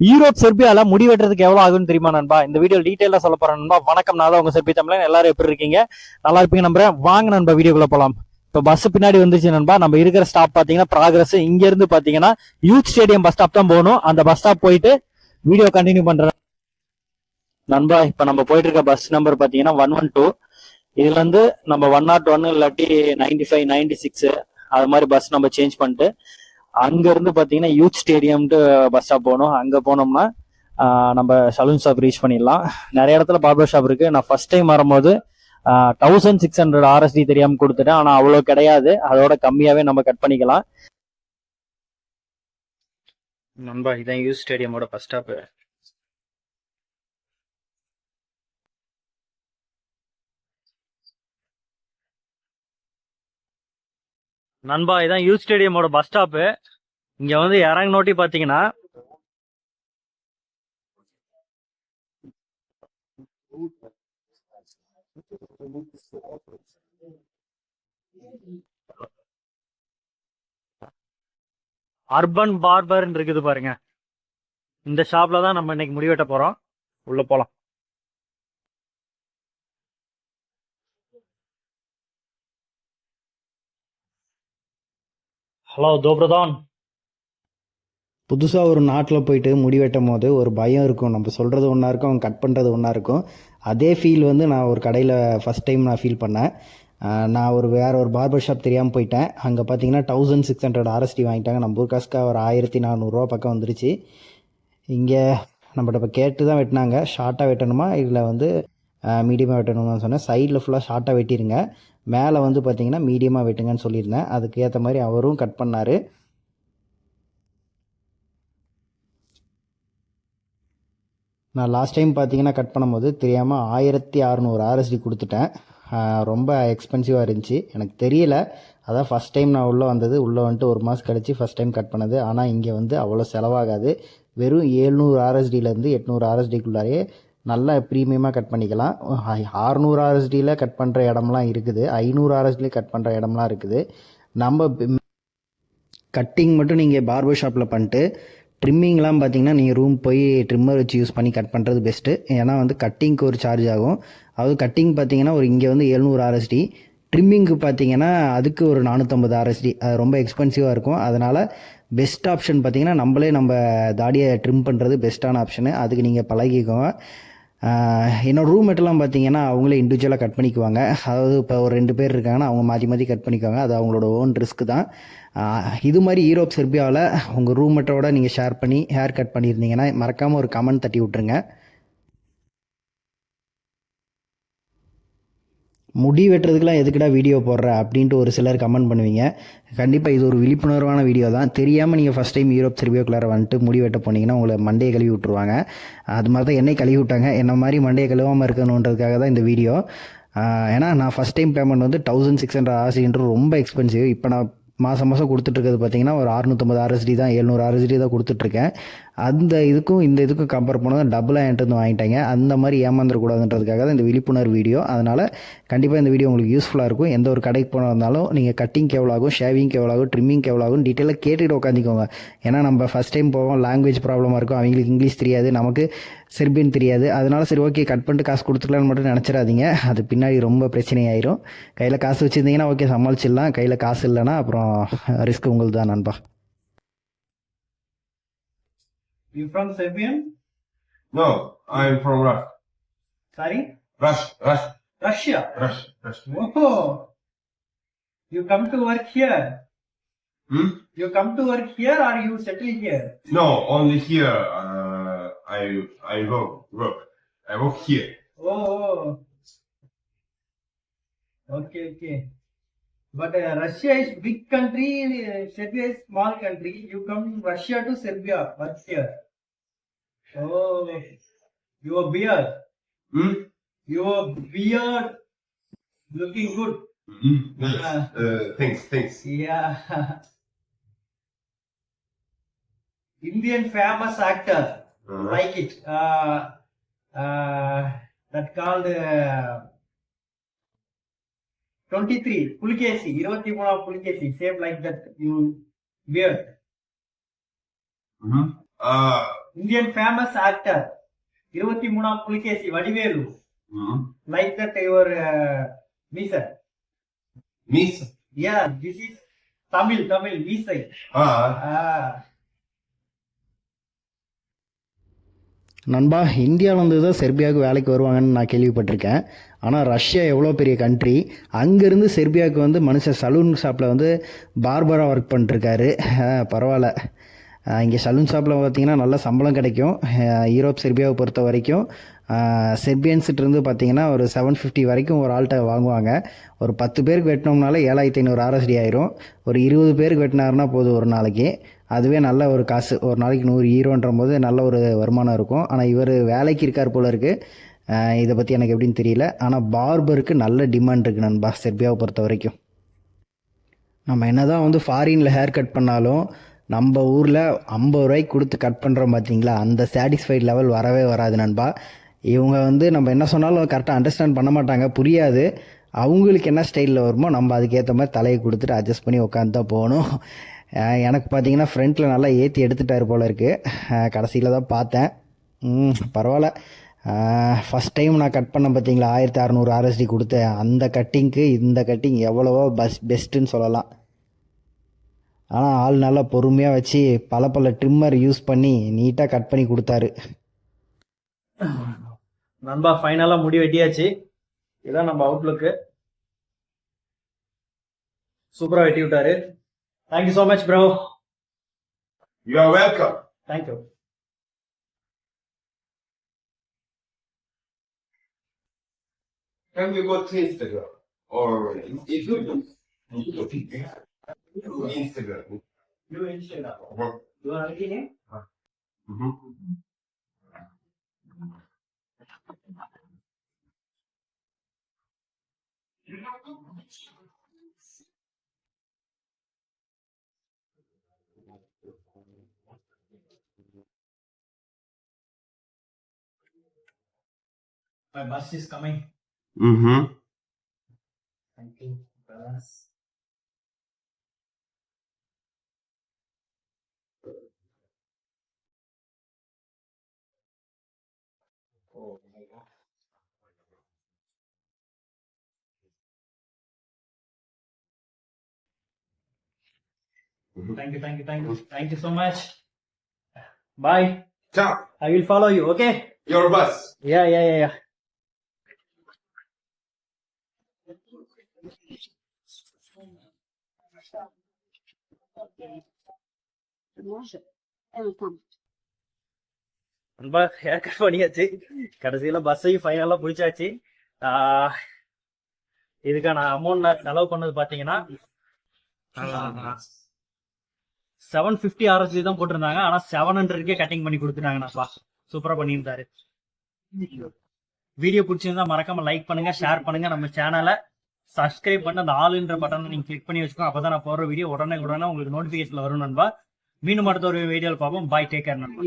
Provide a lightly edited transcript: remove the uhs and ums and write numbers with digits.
Europe செர்பியால முடி வெட்டுறதுக்கு எவ்வளவு ஆகும்னு தெரியுமா நண்பா? இந்த வீடியோ டீடைலா சொல்ல போறேன் நண்பா. வணக்கம், நான் தான் உங்க செர்பி தமிழன். எல்லாரும் எப்படி இருக்கீங்க? நல்லா இருப்பீங்க நம்புறேன். வாங்க நண்பா, வீடியோக்குள்ள போலாம். இப்போ பஸ் பின்னாடி வந்துச்சு நண்பா. நம்ம இருக்கிற ஸ்டாப் பாத்தீங்கன்னா ப்ராக்ரஸ். இங்க இருந்து பாத்தீங்கன்னா யூத் ஸ்டேடியம் பஸ் ஸ்டாப் தான் போகணும். அந்த பஸ் ஸ்டாப் போயிட்டு வீடியோ கண்டினியூ பண்றேன் நண்பா. இப்ப நம்ம போயிட்டு இருக்க பஸ் நம்பர் பாத்தீங்கன்னா 112. இதுல இருந்து நம்ம 101 இல்லாட்டி 95, 96 அது மாதிரி பஸ் நம்ம சேஞ்ச் பண்ணிட்டு அங்க இருந்து பாத்தீங்கன்னா யூத் ஸ்டேடியம்ட்டு பஸ் ஸ்டாப் போகணும். அங்க போனோம்னா நம்ம சலூன் ஷாப் ரீச் பண்ணிடலாம். நிறைய இடத்துல பார்பர் ஷாப் இருக்கு. நான் ஃபர்ஸ்ட் டைம் வரும்போது 1600 RSD தெரியாம கொடுத்துட்டேன். ஆனா அவ்வளோ கிடையாது, அதோட கம்மியாவே நம்ம கட் பண்ணிக்கலாம் நண்பா. இதான் யூத் ஸ்டேடியமோட பஸ் ஸ்டாப் நண்பா. இதான் யூத் ஸ்டேடியமோட பஸ் ஸ்டாப்பு. இங்க வந்து இறங்கினோட்டி பாத்தீங்கன்னா அர்பன் பார்பர் இருக்குது பாருங்க. இந்த ஷாப்ல தான் நம்ம இன்னைக்கு முடிவெட்ட போறோம். உள்ள போலாம். ஹலோ தோப்ரதான். புதுசாக ஒரு நாட்டில் போயிட்டு முடி வெட்டும் போது ஒரு பயம் இருக்கும். நம்ம சொல்கிறது ஒன்றா இருக்கும், அவங்க கட் பண்ணுறது ஒன்றா இருக்கும். அதே ஃபீல் வந்து நான் ஒரு கடையில் ஃபஸ்ட் டைம் நான் ஃபீல் பண்ணேன். நான் வேறு ஒரு பார்பர் ஷாப் தெரியாமல் போயிட்டேன். அங்கே பார்த்தீங்கன்னா 1600 RSD வாங்கிட்டாங்க. நம்ம ஊர் காசுக்கு ஒரு 1400 பக்கம் வந்துருச்சு. இங்கே நம்மகிட்ட இப்போ கேட்டு தான் வெட்டினாங்க. ஷார்ட்டாக வெட்டணுமா இதில் வந்து மீடியமாக வெட்டணுமான்னு சொன்னேன். சைடில் ஃபுல்லாக ஷார்ட்டாக வெட்டிடுங்க, மேலே வந்து பார்த்தீங்கன்னா மீடியமாக வெட்டுங்கன்னு சொல்லியிருந்தேன். அதுக்கு ஏற்ற மாதிரி அவரும் கட் பண்ணார். நான் லாஸ்ட் டைம் பார்த்தீங்கன்னா கட் பண்ணும்போது தெரியாமல் 1600 RSD கொடுத்துட்டேன். ரொம்ப எக்ஸ்பென்சிவாக இருந்துச்சு, எனக்கு தெரியல. அதான் ஃபஸ்ட் டைம் நான் உள்ளே வந்தது. உள்ளே வந்துட்டு ஒரு மாதம் கழிச்சு ஃபஸ்ட் டைம் கட் பண்ணது. ஆனால் இங்கே வந்து அவ்வளோ செலவாகாது. வெறும் 700 RSDலேருந்து 800 RSDக்குள்ளாரையே நல்லா ப்ரீமியமாக கட் பண்ணிக்கலாம். 600 RSDயில் கட் பண்ணுற இடம்லாம் இருக்குது, 500 RSDயில் கட் பண்ணுற இடம்லாம் இருக்குது. நம்ம கட்டிங் மட்டும் நீங்கள் பார்பர் ஷாப்பில் பண்ணிட்டு ட்ரிம்மிங்லாம் பார்த்தீங்கன்னா நீங்கள் ரூம் போய் ட்ரிம்மர் வச்சு யூஸ் பண்ணி கட் பண்ணுறது பெஸ்ட்டு. ஏன்னா வந்து கட்டிங்க்கு ஒரு சார்ஜ் ஆகும். அது கட்டிங் பார்த்தீங்கன்னா ஒரு இங்கே வந்து 700 RSD, ட்ரிம்மிங்க்கு பார்த்தீங்கன்னா அதுக்கு ஒரு 450 RSD. அது ரொம்ப எக்ஸ்பென்சிவாக இருக்கும். அதனால் பெஸ்ட் ஆப்ஷன் பார்த்தீங்கன்னா நம்ம தாடியை ட்ரிம் பண்ணுறது பெஸ்ட்டான ஆப்ஷனு. அதுக்கு நீங்கள் பழகிக்கோங்க. என்னோடய ரூம்மேட்டெல்லாம் பார்த்தீங்கன்னா அவங்களே இண்டிவிஜுவலாக கட் பண்ணிக்குவாங்க. அதாவது இப்போ ஒரு 2 பேர் இருக்காங்கன்னா அவங்க மாற்றி மாற்றி கட் பண்ணிக்குவாங்க. அது அவங்களோட ஓன் ரிஸ்க் தான். இது மாதிரி யூரோப் செர்பியாவில் உங்கள் ரூம்மேட்டோட நீங்கள் ஷேர் பண்ணி ஹேர் கட் பண்ணியிருந்தீங்கன்னா மறக்காமல் ஒரு கமெண்ட் தட்டி விட்ருங்க. முடி வெட்டுறதுக்குலாம் எதுக்குடா வீடியோ போடுற அப்படின்ட்டு ஒரு சிலர் கமெண்ட் பண்ணுவீங்க. கண்டிப்பாக இது ஒரு விழிப்புணர்வான வீடியோ தான். தெரியாமல் நீங்கள் ஃபஸ்ட் டைம் யூரோப் செர்பியாக்குள்ளார வந்துட்டு முடி வெட்ட போனீங்கன்னா உங்களை மண்டையை கழுவி விட்ருவாங்க. அது மாதிரி தான் என்னை கழுவி விட்டாங்க. என்ன மாதிரி மண்டையை கழுவாமல் இருக்கணுன்றதுக்காக தான் இந்த வீடியோ. ஏன்னா நான் ஃபஸ்ட் டைம் பேமெண்ட் வந்து 1600 RSD ரொம்ப எக்ஸ்பென்சிவ். இப்போ நான் மாதம் கொடுத்துட்ருக்கிறது பார்த்தீங்கன்னா ஒரு 650 RSD தான், 700 RSD தான் கொடுத்துட்ருக்கேன். அந்த இதுக்கும் இந்த இதுக்கும் கம்பேர் பண்ணால் டபுளாக என்கிட்ட வந்து வாங்கிட்டாங்க. அந்த மாதிரி ஏமாந்துடக்கூடாதுன்றதுக்காக தான் இந்த விழிப்புணர்வு வீடியோ. அதனால் கண்டிப்பாக இந்த வீடியோ உங்களுக்கு யூஸ்ஃபுல்லாக இருக்கும். எந்த ஒரு கடைக்கு போனாலும் நீங்கள் கட்டிங்க்கு எவ்வளோ ஆகும், ஷேவிங்க்கு எவ்வளோ ஆகும், ட்ரிம்மிங்க்கு எவ்வளோ ஆகும் டீட்டெயிலாக கேட்டுட்டு உட்காந்துக்கோங்க. ஏன்னா நம்ம ஃபஸ்ட் டைம் போவோம், லாங்குவேஜ் ப்ராப்ளமாக இருக்கும். அவங்களுக்கு இங்கிலீஷ் தெரியாது, நமக்கு செர்பியன் தெரியாது. அதனால சரி ஓகே கட் பண்ணிட்டு காசு கொடுத்துக்கலான்னு மட்டும் நினச்சிடாதீங்க. அது பின்னாடி ரொம்ப பிரச்சனையாயிரும். கையில் காசு வச்சுருந்தீங்கன்னா ஓகே சமாளிச்சிடலாம். கையில் காசு இல்லைன்னா அப்புறம் ரிஸ்க் உங்களுக்கு தான் நண்பா. You from Serbian? No, I'm from Russia. Sorry? Russia. Russia. Russia. Oh, you come to work here? Hmm? You come to work here or you settle here? No, only here. I work. I work here. Oh. Okay. But Russia is big country, Serbia is small country. You come Russia to Serbia, work here. Oh, your beard. Hmm? Your beard looking good. Mm-hmm. Nice. Thanks. Yeah. Indian famous actor. Like it. That called 23 Pulkesi, 23 Pulkesi, same like that. You beard. Mm-hmm. Indian famous actor. 23ஆம் Pulikesi Vadivelu. Mm-hmm. Like that your Misa. Miss. Yeah, this is Tamil Misai. Ah. நண்பா, இந்தியாவிலேருந்து தான் செர்பியாவுக்கு வேலைக்கு வருவாங்கன்னு நான் கேள்விப்பட்டிருக்கேன். ஆனால் Russia எவ்வளோ பெரிய கண்ட்ரி, அங்கேருந்து செர்பியாவுக்கு வந்து மனுஷன் சலூன் ஷாப்பில் வந்து பார்பராக ஒர்க் பண்ணிட்டுருக்காரு. பரவாயில்ல. இங்கே சலூன் ஷாப்பில் பார்த்திங்கன்னா நல்ல சம்பளம் கிடைக்கும். யூரோப் செர்பியாவை பொறுத்த வரைக்கும் செர்பியன்ஸ்கிட்டருந்து பார்த்திங்கன்னா ஒரு 750 வரைக்கும் ஒரு ஆள்கிட்ட வாங்குவாங்க. ஒரு 10 பேருக்கு வெட்டினோம்னால 7500 RSD ஆயிரும். ஒரு 20 பேருக்கு வெட்டினாருன்னா போதும் ஒரு நாளைக்கு. அதுவே நல்ல ஒரு காசு. ஒரு நாளைக்கு 100 யூரோன்ற போது நல்ல ஒரு வருமானம் இருக்கும். ஆனால் இவர் வேலைக்கு இருக்கார் போல இருக்குது. இதை பற்றி எனக்கு எப்படின்னு தெரியல. ஆனால் பார்பருக்கு நல்ல டிமாண்ட் இருக்குது நண்பா செர்பியாவை பொறுத்த வரைக்கும். நம்ம என்ன தான் வந்து ஃபாரினில் ஹேர் கட் பண்ணாலும் நம்ம ஊரில் 50 ரூபாய்க்கு கொடுத்து கட் பண்ணுறோம் பார்த்தீங்களா, அந்த சாட்டிஸ்ஃபைட் லெவல் வரவே வராது நண்பா. இவங்க வந்து நம்ம என்ன சொன்னாலும் கரெக்டாக அண்டர்ஸ்டாண்ட் பண்ண மாட்டாங்க, புரியாது. அவங்களுக்கு என்ன ஸ்டைலில் வருமோ நம்ம அதுக்கேற்ற மாதிரி தலையை கொடுத்துட்டு அட்ஜஸ்ட் பண்ணி உட்காந்து தான் போகணும். எனக்கு பார்த்தீங்கன்னா ஃப்ரண்ட்டில் நல்லா ஏற்றி எடுத்துட்டார் போல இருக்குது. கடைசியில் தான் பார்த்தேன். பரவாயில்ல. ஃபஸ்ட் டைம் நான் கட் பண்ண பார்த்தீங்களா 1600 RSD கொடுத்தேன். அந்த கட்டிங்க்கு இந்த கட்டிங் எவ்வளவோ பெஸ்ட்டுன்னு சொல்லலாம். ஆனால் ஆள் நல்லா பொறுமையாக வச்சு பல ட்ரிம்மர் யூஸ் பண்ணி நீட்டாக கட் பண்ணி கொடுத்தாரு. நண்பா ஃபைனலாக முடி வெட்டியாச்சு. இதுதான் நம்ம அவுட்லுக்கு. சூப்பராக வெட்டி விட்டாரு. Thank you so much bro. You are welcome. Thank you. Can we go to Instagram or Instagram? Instagram. You Instagram. What? You are already name? Mm-hmm. My bus is coming. Mm-hmm. Thank you, brothers. Oh my God. Thank you so much. Bye. Ciao. I will follow you, okay? Your bus. Yeah. நண்பா hair cut பண்ணியாச்சு. கடைசியில் பஸ்ஸையும் ஃபைனலாக பிடிச்சாச்சு. இதுக்கான amount நான் செலவு பண்ணது பார்த்தீங்கன்னா 750 RSD தான் போட்டிருந்தாங்க. ஆனால் 700க்கே கட்டிங் பண்ணி கொடுத்துட்டாங்கண்ணாப்பா. சூப்பராக பண்ணியிருந்தாரு. வீடியோ பிடிச்சிருந்தா மறக்காம லைக் பண்ணுங்க, ஷேர் பண்ணுங்க. நம்ம சேனலை சப்ஸ்கிரைப் பண்ணி அந்த ஆல்ன்ற பட்டனை நீங்க கிளிக் பண்ணி வச்சுக்கோங்க. அப்பதான் நான் போடுற வீடியோ உடனே உங்களுக்கு நோட்டிபிகேஷன்ல வரும் நண்பா. மீண்டும் அடுத்த ஒரு வீடியோவில் பார்ப்போம். பாய், டேக் கேர் நண்பா.